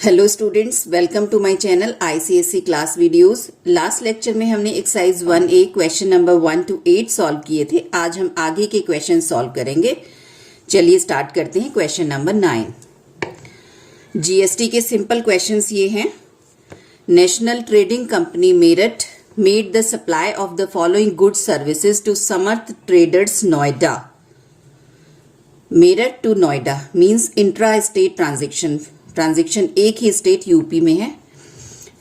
Hello students, welcome to my channel ICSE class videos. Last lecture में हमने exercise 1A question number 1 to 8 solve किए थे। आज हम आगे के क्वेश्चन सॉल्व करेंगे। चलिए स्टार्ट करते हैं। क्वेश्चन नंबर 9, जीएसटी के सिंपल क्वेश्चंस ये हैं। National trading company Meerut made the supply of the following goods services to Samarth traders Noida. Meerut to Noida means intra state transaction एक ही स्टेट यूपी में है।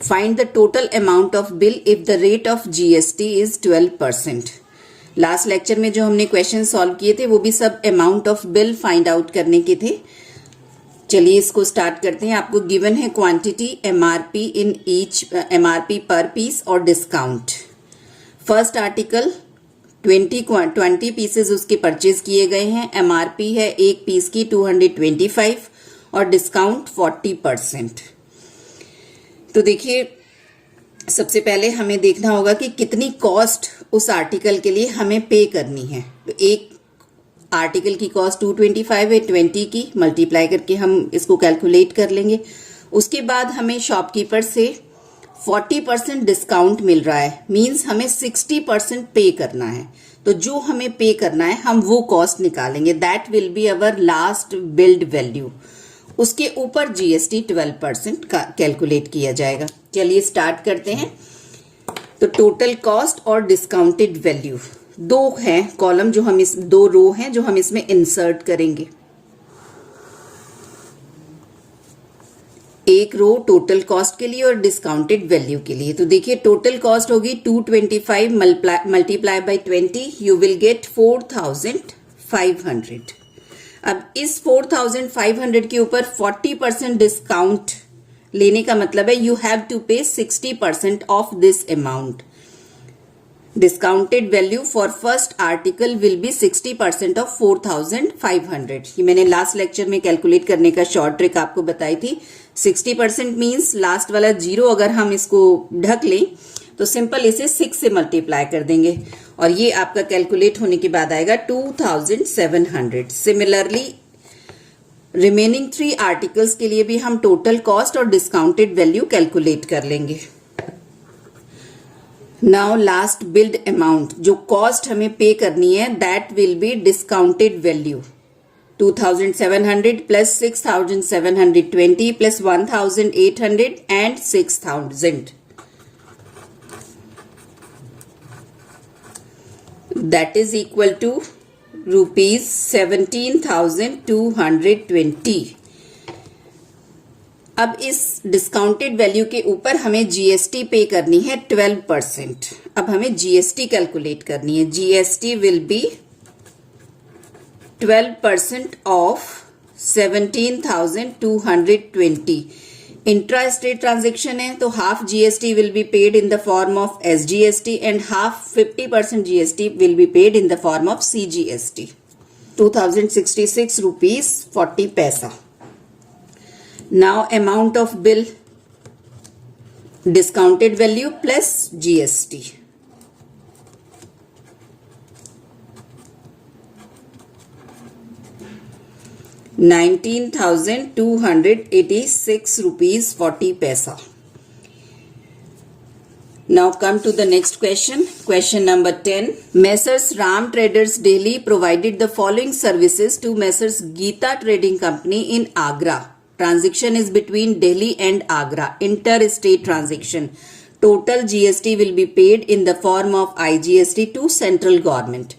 Find the total amount of bill if the rate of GST is 12%। Last lecture में जो हमने question solve किए थे वो भी सब amount of bill find out करने के थे। चलिए इसको स्टार्ट करते हैं। आपको गिवन है quantity, MRP in each, MRP पर पीस और डिस्काउंट। फर्स्ट आर्टिकल 20 पीसेज उसके परचेज किए गए हैं। एमआरपी है एक पीस की 225 और डिस्काउंट 40%। तो देखिए, सबसे पहले हमें देखना होगा कि कितनी कॉस्ट उस आर्टिकल के लिए हमें पे करनी है। तो एक आर्टिकल की कॉस्ट 225 है, 20 की मल्टीप्लाई करके हम इसको कैलकुलेट कर लेंगे। उसके बाद हमें शॉपकीपर से 40% डिस्काउंट मिल रहा है, मींस हमें 60% पे करना है। तो जो हमें पे करना है हम वो कॉस्ट निकालेंगे। That will be our last build value. उसके ऊपर जीएसटी 12% का कैलकुलेट किया जाएगा। चलिए स्टार्ट करते हैं। तो टोटल कॉस्ट और डिस्काउंटेड वैल्यू दो हैं कॉलम, जो हम इस दो रो हैं जो हम इसमें इंसर्ट करेंगे। एक रो टोटल कॉस्ट के लिए और डिस्काउंटेड वैल्यू के लिए। तो देखिए, टोटल कॉस्ट होगी 225 multiply by 20, you will get 4500। अब इस 4500 के ऊपर 40% डिस्काउंट लेने का मतलब है यू हैव टू पे 60% of this amount. Discounted value for first article will be 60% of 4500। ये मैंने लास्ट लेक्चर में कैलकुलेट करने का शॉर्ट ट्रिक आपको बताई थी। 60% मीन्स लास्ट वाला जीरो अगर हम इसको ढक लें तो सिंपल इसे 6 से मल्टीप्लाई कर देंगे और ये आपका कैलकुलेट होने के बाद आएगा 2700। सिमिलरली रिमेनिंग 3 आर्टिकल्स के लिए भी हम टोटल कॉस्ट और डिस्काउंटेड वैल्यू कैलकुलेट कर लेंगे। नाउ लास्ट बिल्ड अमाउंट, जो कॉस्ट हमें पे करनी है, that will be discounted value 2700 plus 6720 plus 1800 and 6000। That is equal to rupees 17,220। अब इस डिस्काउंटेड वैल्यू के ऊपर हमें जीएसटी पे करनी है 12%। अब हमें जीएसटी कैलकुलेट करनी है। GST will be 12% of 17,220। Intra state transaction है तो half GST will be paid in the form of SGST and half 50% GST will be paid in the form of CGST. 2066 rupees 40 पैसा। Now amount of bill, discounted value plus GST. ₹19,286 40 पैसा। Now come to the next question. Question number 10. Messrs Ram Traders Delhi provided the following services to Messrs Geeta Trading Company in Agra. Transaction is between Delhi and Agra. Interstate transaction. Total GST will be paid in the form of IGST to central government.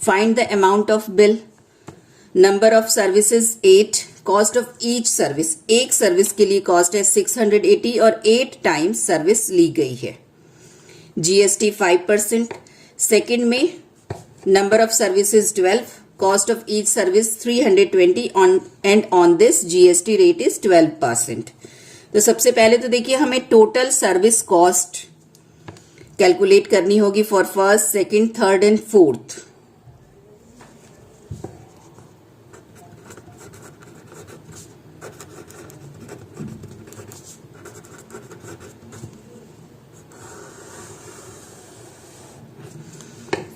Find the amount of bill. Number of services 8, cost of each service, एक service के लिए cost है 680 और 8 times service ली गई है। GST 5%। Second में number of services 12, cost of each service 320 on this GST rate is 12%। तो सबसे पहले तो देखिए हमें टोटल सर्विस कॉस्ट कैलकुलेट करनी होगी for first, second, third and fourth.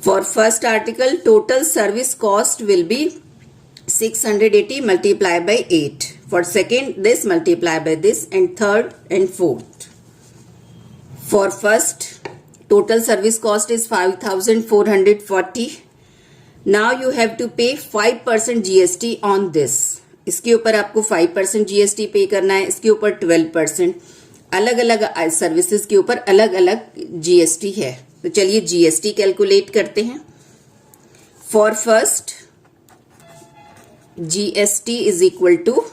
For first article, total service cost will be 680 multiplied by 8. For second, this multiply by this, and third and fourth. For first, total service cost is 5,440. Now you have to pay 5% GST on this. इसके ऊपर आपको 5% GST pay करना है, इसके ऊपर 12%. अलग अलग services के ऊपर अलग अलग GST है. तो चलिए GST कैलकुलेट करते हैं. For first, GST is equal to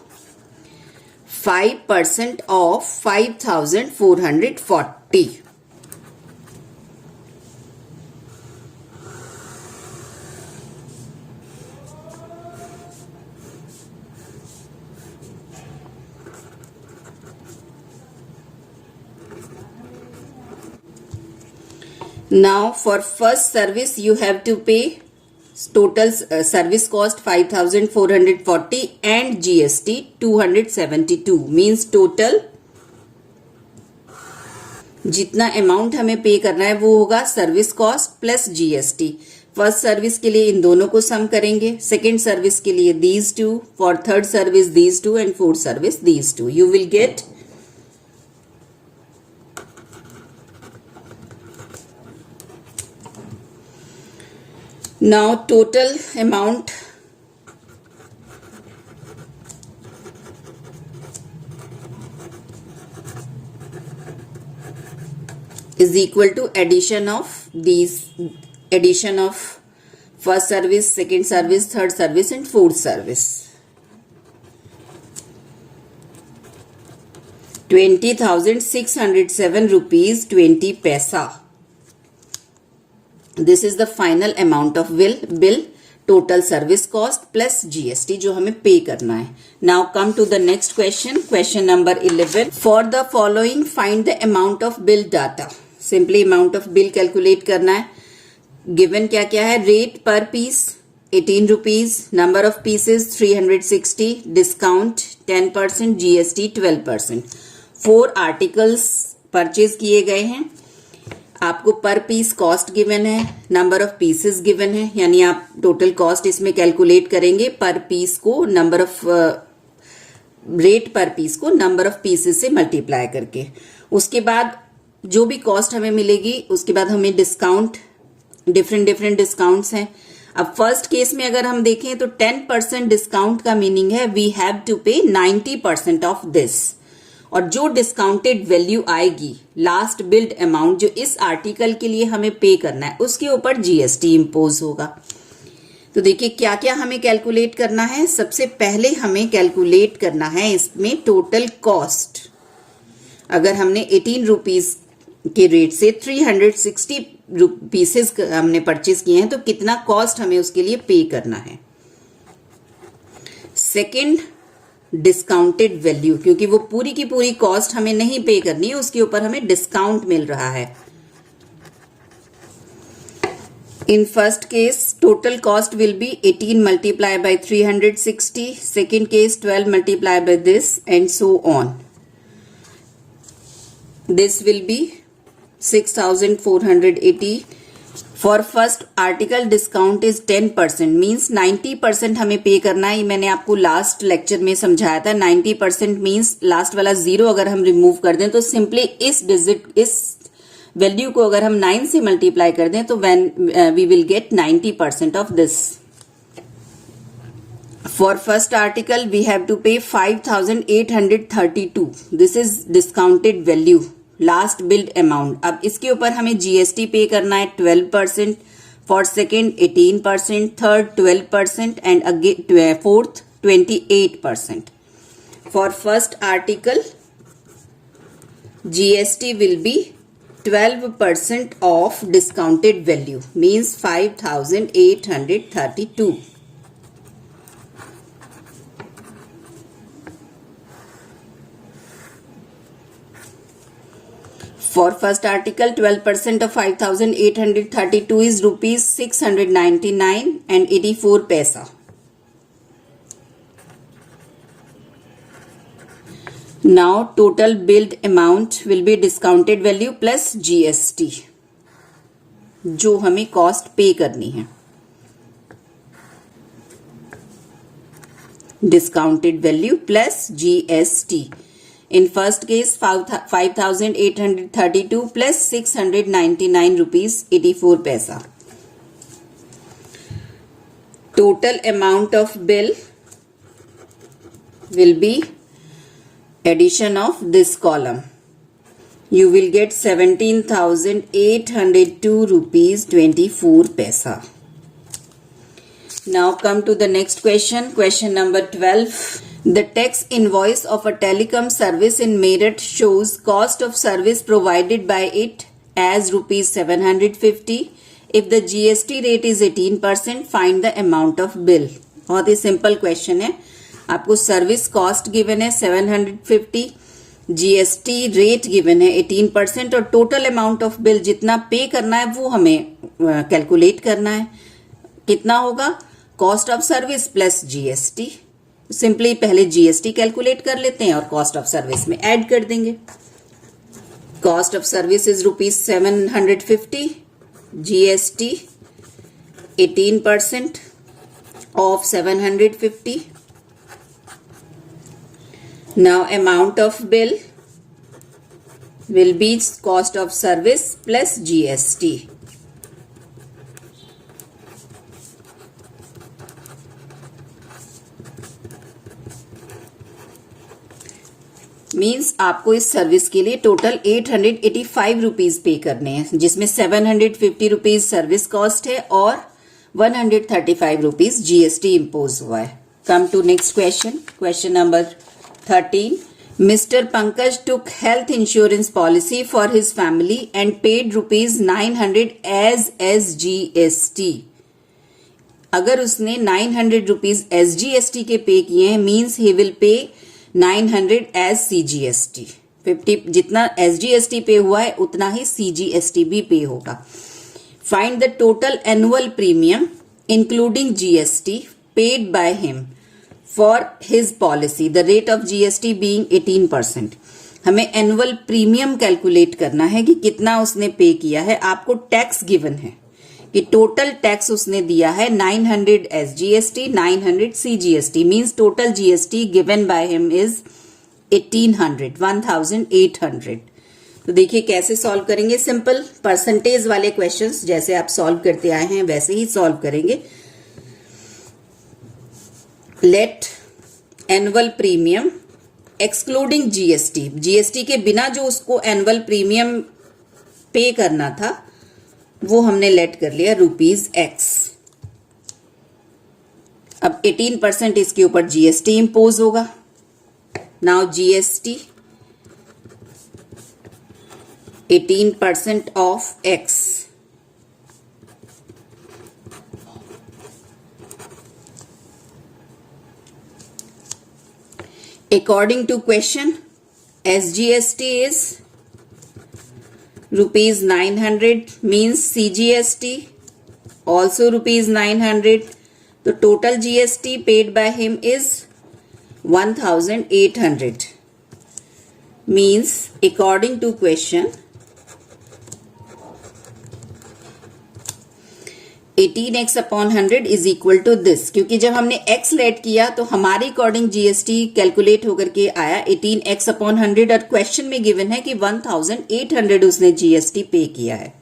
5% of 5,440. Now for first service you have to pay total service cost 5,440 and GST 272, means total जितना अमाउंट हमें पे करना है वो होगा service cost plus GST. First service के लिए इन दोनों को सम करेंगे, सेकेंड सर्विस के लिए these two, for third service these two and fourth service these two. You will get now total amount is equal to addition of first service, second service, third service and fourth service. 20,607 rupees 20 paisa. This is the final amount of bill total service cost plus GST जो हमें पे करना है. Now come to the next question. Question number 11. For the following find the amount of bill data. Simply amount of bill calculate करना है. Given क्या क्या है? Rate per piece 18 rupees, number of pieces 360, discount 10%, GST 12%. 4 articles purchase किए गए हैं. आपको पर पीस कॉस्ट गिवन है, नंबर ऑफ पीसेस गिवन है, यानी आप टोटल कॉस्ट इसमें कैलकुलेट करेंगे पर पीस को नंबर ऑफ रेट पर पीस को नंबर ऑफ पीसेस से मल्टीप्लाई करके. उसके बाद जो भी कॉस्ट हमें मिलेगी उसके बाद हमें डिस्काउंट, डिफरेंट डिस्काउंट्स हैं. अब फर्स्ट केस में अगर हम देखें तो 10% डिस्काउंट का मीनिंग है वी हैव टू पे 90% ऑफ दिस, और जो डिस्काउंटेड वैल्यू आएगी लास्ट बिल्ड अमाउंट जो इस आर्टिकल के लिए हमें पे करना है उसके ऊपर GST इम्पोज होगा. तो देखिए क्या क्या हमें कैलकुलेट करना है. सबसे पहले हमें कैलकुलेट करना है इसमें टोटल कॉस्ट. अगर हमने 18 रुपीज के रेट से 360 पीसेस हमने परचेज किए हैं तो कितना कॉस्ट हमें उसके लिए पे करना है. सेकेंड, डिस्काउंटेड वैल्यू, क्योंकि वो पूरी की पूरी कॉस्ट हमें नहीं पे करनी है, उसके ऊपर हमें डिस्काउंट मिल रहा है. In first case total cost will be 18 multiply by 360, second case 12 multiply by this and so on. This will be 6,480. For first article discount is 10%, means 90% हमें पे करना है. मैंने आपको लास्ट लेक्चर में समझाया था. 90% मीन्स लास्ट वाला जीरो अगर हम रिमूव कर दें तो सिंपली इस वैल्यू को अगर हम 9 से मल्टीप्लाई कर दें तो we will get 90% of this. For first article we have to pay 5,832. This is discounted value, last billed amount. अब इसके ऊपर हमें GST पे करना है 12%, for second 18%, third 12% and again fourth 28%. For first article GST will be 12% of discounted value, means 5,832. For first article, 12% of 5,832 is rupees 699 and 84 paisa. Now total billed amount will be discounted value plus GST, जो हमें cost पे करनी है. discounted value plus GST. In first case 5,832 plus 699 rupees 84 paisa. Total amount of bill will be addition of this column. You will get 17,802 rupees 24 paisa. Now come to the next question. Question number 12. The tax invoice of a telecom service in Meerut shows cost of service provided by it as rupees 750. If the GST rate is 18%, find the amount of bill. बहुत ही simple question है. आपको service cost given है 750, GST rate given है 18% और total amount of bill जितना पे करना है वो हमें कैलकुलेट करना है. कितना होगा? Cost of service plus GST. Simply पहले GST कैलकुलेट कर लेते हैं और कॉस्ट ऑफ सर्विस में ऐड कर देंगे. Cost of service is rupees 750, GST 18% of 750. Now amount of bill will be cost of service plus GST. Means आपको इस सर्विस के लिए टोटल 885 रुपीज पे करने हैं, जिसमें 750 रुपीज सर्विस कॉस्ट है और 135 रुपीज GST इम्पोज हुआ है. Come to next question. Question number 13. Mr. Pankaj took health insurance policy for his family and paid rupees 900 as SGST. अगर उसने 900 रुपीज SGST के पे किए हैं, means he will pay 900 as CGST. 50 जितना SGST पे हुआ है उतना ही CGST भी पे होगा. Find the total annual premium including GST paid by him for his policy, the rate of GST being 18%. हमें एनुअल प्रीमियम कैलकुलेट करना है कि कितना उसने पे किया है. आपको टैक्स गिवन है कि टोटल टैक्स उसने दिया है 900 SGST, 900 CGST. Means total GST given by him is 1800. तो देखिए कैसे सॉल्व करेंगे. सिंपल परसेंटेज वाले क्वेश्चंस जैसे आप सॉल्व करते आए हैं वैसे ही सॉल्व करेंगे. Let annual premium excluding GST, GST के बिना जो उसको एनुअल प्रीमियम पे करना था वो हमने लेट कर लिया ₹X. अब 18% इसके ऊपर GST इंपोज होगा. Now GST 18% of X. According to question, SGST is rupees 900, means CGST also rupees 900. The total GST paid by him is 1800. Means according to question 18x upon 100 is equal to this. क्योंकि जब हमने x late किया तो हमारे according GST calculate होकर के आया 18x upon 100 और क्वेश्चन में गिवन है कि 1800 उसने GST पे किया है.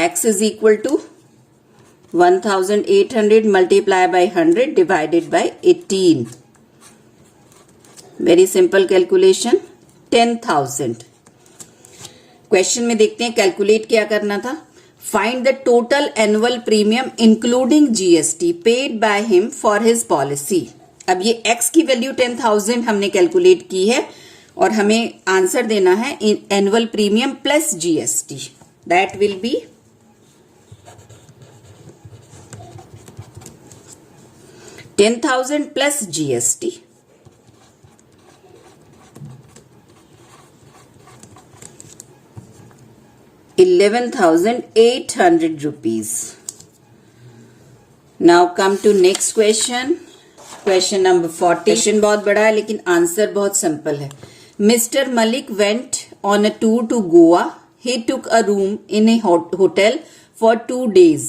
x is equal to 1800 multiply by 100 divided by 18. Very simple calculation. 10,000. Question में देखते हैं कैलकुलेट क्या करना था. Find the total annual premium including GST paid by him for his policy. अब ये x की वैल्यू 10,000 हमने कैलकुलेट की है और हमें आंसर देना है annual premium plus GST. That will be 10,000 plus GST. 11,800 rupees. Now come to next question. Question number 40. Question बहुत बड़ा है लेकिन आंसर बहुत सिंपल है. Mr. Malik went on a tour to Goa. he took a room in a hotel for 2 days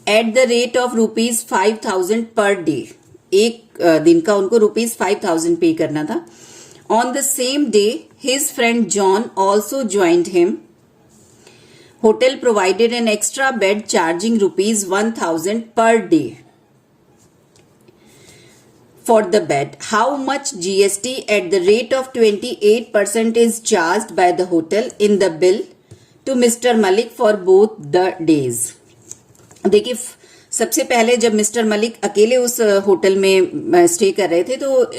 at the rate of rupees 5,000 per day. एक दिन का उनको rupees 5,000 पे करना था. On the same day, his friend John also joined him. Hotel provided an extra bed charging rupees 1,000 per day for the bed. How much GST at the rate of 28% is charged by the hotel in the bill to Mr. Malik for both the days? देखिए, सबसे पहले जब mister Malik अकेले उस hotel में stay कर रहे थे तो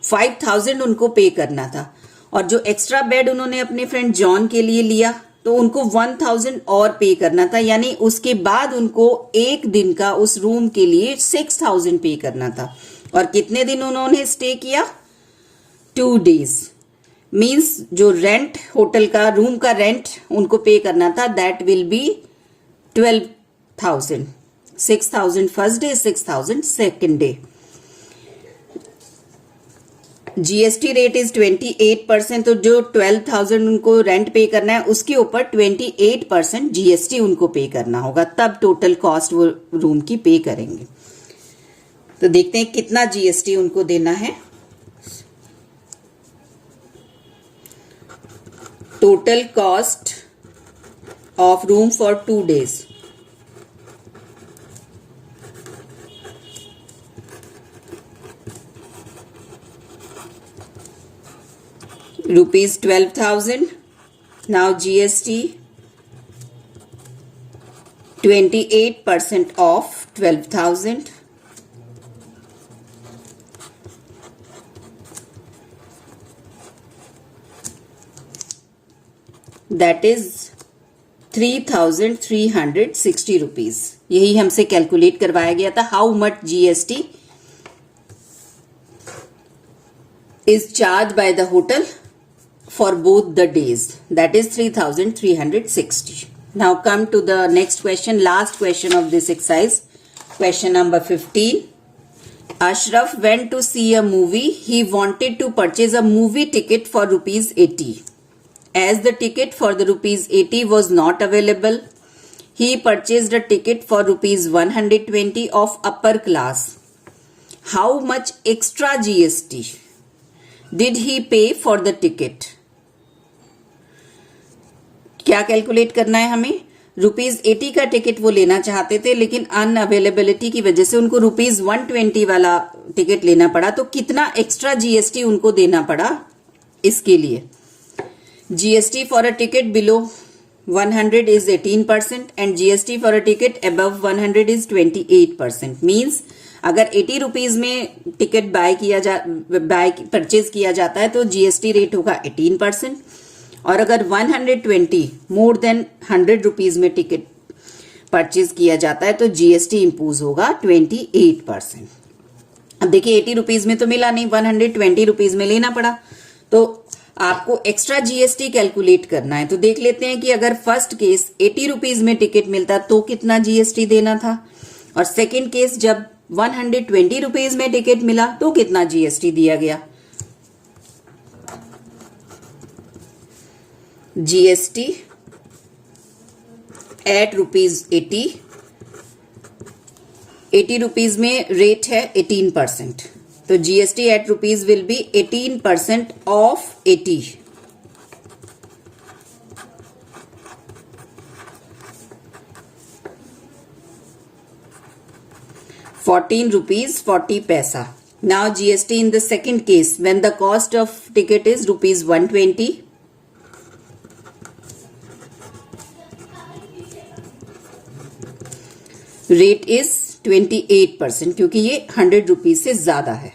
5,000 उनको पे करना था, और जो एक्स्ट्रा बेड उन्होंने अपने फ्रेंड जॉन के लिए लिया तो उनको 1,000 और पे करना था, यानी उसके बाद उनको एक दिन का उस रूम के लिए 6,000 पे करना था. और कितने दिन उन्होंने स्टे किया? 2 days. मीन्स जो रेंट, होटल का रूम का रेंट उनको पे करना था, that will be 12,000. 6,000 first day, 6,000 second day. GST rate is 28%, तो जो 12,000 उनको रेंट पे करना है उसके ऊपर 28% जीएसटी उनको पे करना होगा, तब टोटल कॉस्ट वो रूम की पे करेंगे. तो देखते हैं कितना जीएसटी उनको देना है. Total cost of room for 2 days. Rupees 12,000. Now GST 28% of 12,000. That is 3,360 rupees. यही हमसे कैलकुलेट करवाया गया था. How much GST is charged by the hotel for both the days? That is 3,360. Now come to the next question, last question of this exercise. Question number 15. Ashraf went to see a movie. He wanted to purchase a movie ticket for rupees 80. As the ticket for the rupees 80 was not available, he purchased a ticket for rupees 120 of upper class. How much extra GST did he pay for the ticket? क्या calculate करना है हमें? Rupees 80 का ticket वो लेना चाहते थे, लेकिन अनअवेलेबिलिटी की वजह से उनको रुपीज 120 वाला टिकट लेना पड़ा. तो कितना एक्स्ट्रा जीएसटी उनको देना पड़ा इसके लिए? GST for a ticket below 100 is 18% and GST for a ticket above 100 is 28%. Means अगर 80 रुपीज में टिकट परचेज किया जाता है तो GST रेट होगा 18%, और अगर 120 मोर देन 100 रुपीज में टिकट परचेज किया जाता है तो GST इम्पोज होगा 28%. अब देखिए 80 रुपीज में तो मिला नहीं, 120 रुपीज में लेना पड़ा, तो आपको एक्स्ट्रा जीएसटी कैलकुलेट करना है. तो देख लेते हैं कि अगर फर्स्ट केस 80 रुपीज में टिकट मिलता तो कितना जीएसटी देना था, और सेकंड केस जब 120 रुपीज में टिकट मिला तो कितना जीएसटी दिया गया. जीएसटी एट रुपीज 80 रुपीज में रेट है 18%, तो GST at rupees will be 18% of 80. ₹14.40. Now GST in the second case when the cost of ticket is rupees 120. Rate is 28% क्योंकि ये 100 रुपीज से ज्यादा है.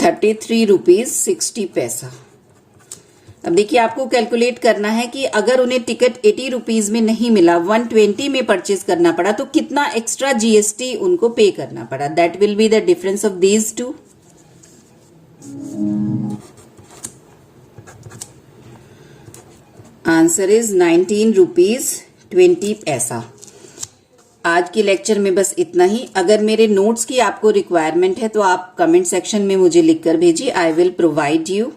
₹33.60. अब देखिए आपको कैलकुलेट करना है कि अगर उन्हें टिकट 80 रुपीज में नहीं मिला, 120 में परचेज करना पड़ा, तो कितना एक्स्ट्रा जीएसटी उनको पे करना पड़ा. That will be the difference of these two. Answer is ₹19.20. आज के लेक्चर में बस इतना ही। अगर मेरे नोट्स की आपको रिक्वायरमेंट है तो आप कमेंट सेक्शन में मुझे लिखकर भेजिए, आई विल प्रोवाइड यू।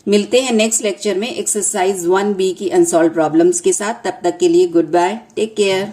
मिलते हैं नेक्स्ट लेक्चर में एक्सरसाइज 1B की अनसॉल्व प्रॉब्लम्स के साथ। तब तक के लिए गुड बाय, टेक केयर।